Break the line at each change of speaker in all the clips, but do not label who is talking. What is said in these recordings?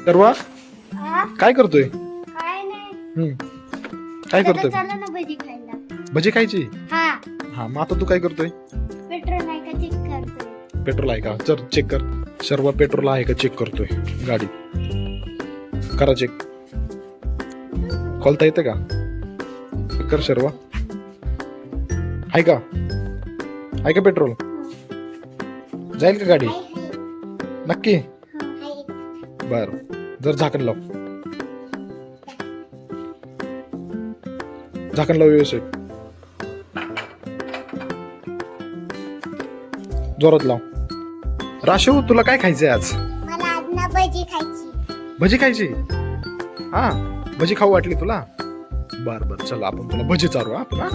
सर्वा
हा?
काय करतोय?
काय नाही.
काय
आता
करतोय?
चला ना भजी खायला.
भजी खायची?
हा,
हा, मग आता तू काय करतोय?
पेट्रोल आहे का चेक करतोय.
पेट्रोल आहे का? चल चेक कर. सर्व पेट्रोल आहे का चेक करतोय गाडी. करा चेक. खोलता येते का? चेक कर सर्व. आहे का? आहे का पेट्रोल? जाईल का गाडी?
हाय, हाय.
नक्की?
हो, हाय.
बर, जर झाकण लाव. झाकण लाव व्यवस्थित. जोरात लाव. राशू, तुला काय खायचंय आज?
मला आज ना भजी खायची.
भजी खायची? हा, भजी खाऊ वाटली तुला? बर बर, चल आपण तुला भजी चारू आपण. हा,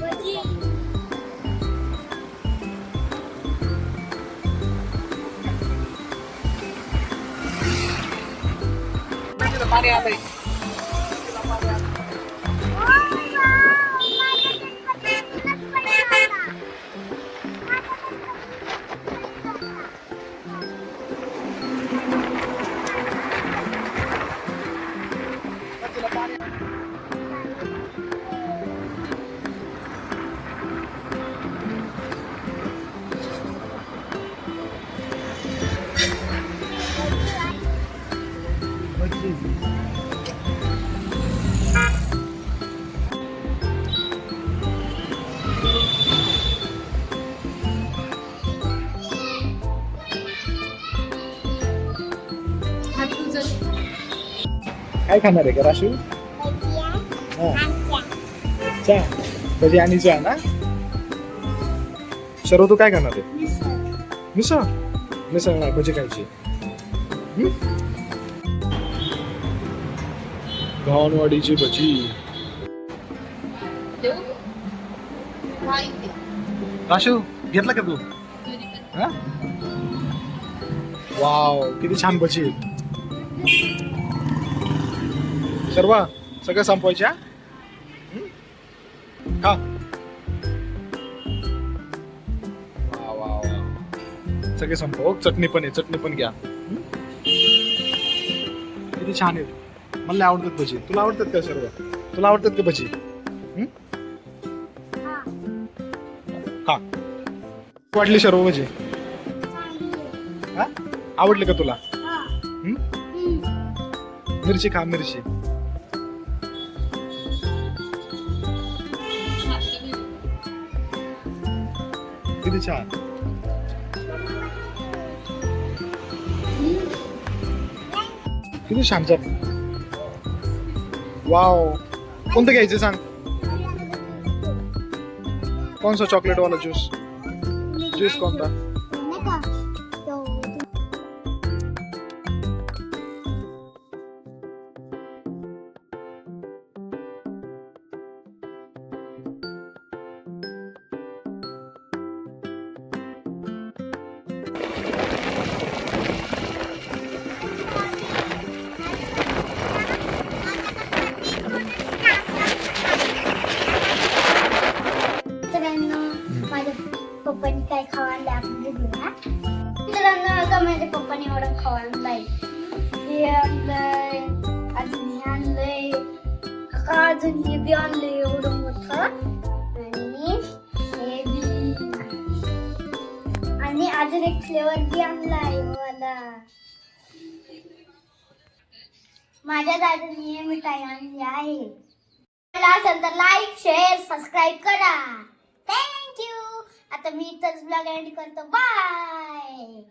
भजी.
काय खाणार आहे का राशू?
भजी आहे.
हा,
आमच्या.
चहा. भजी आणि चहा ना? सर्व तू काय खाणार आहे?
मिसळ.
मिसळ? मिसळ नाही, भजी खायची. घावणवाडीची भजी. राशू, घेतला का तू? हा? वाव, किती छान भजी आहे. सर्व सगळं संपवायच्या? का? वा वा वा, सगळे संपव. चटणी पण आहे, चटणी पण घ्या. किती छान आहे. मला आवडतात भजी. तुला आवडतात का सर्व? तुला आवडतात का भजी?
हा,
का वाटली सर्व भजी?
चांगली आहे.
हा, आवडले का तुला?
हा.
हम्म?
हम्म.
मिरची खा, मिरची. किती छान. किती छान छान. वाव, कोणतं घ्यायचं सांग? कोणसा चॉकलेट वाला ज्यूस? ज्यूस कोणता?
नाही का? तो. मित्रांनो, माझ्या पप्पानी काय खावायला आपण बघूया. मित्रांनो, आता माझ्या पप्पानी एवढं खावायला हे आणलंय, अजून हे आणलंय, अजून हे बी आणलंय एवढं मोठं, आणि हे बी, आणि अजून एक फ्लेवर बी आणलाय मला. माझ्या दादाने हे मिठाई आणली आहे. असेल तर लाईक, शेअर, सबस्क्राईब करा. थँक्यू. आता मी इथंच ब्लॉग एंड करतो. बाय.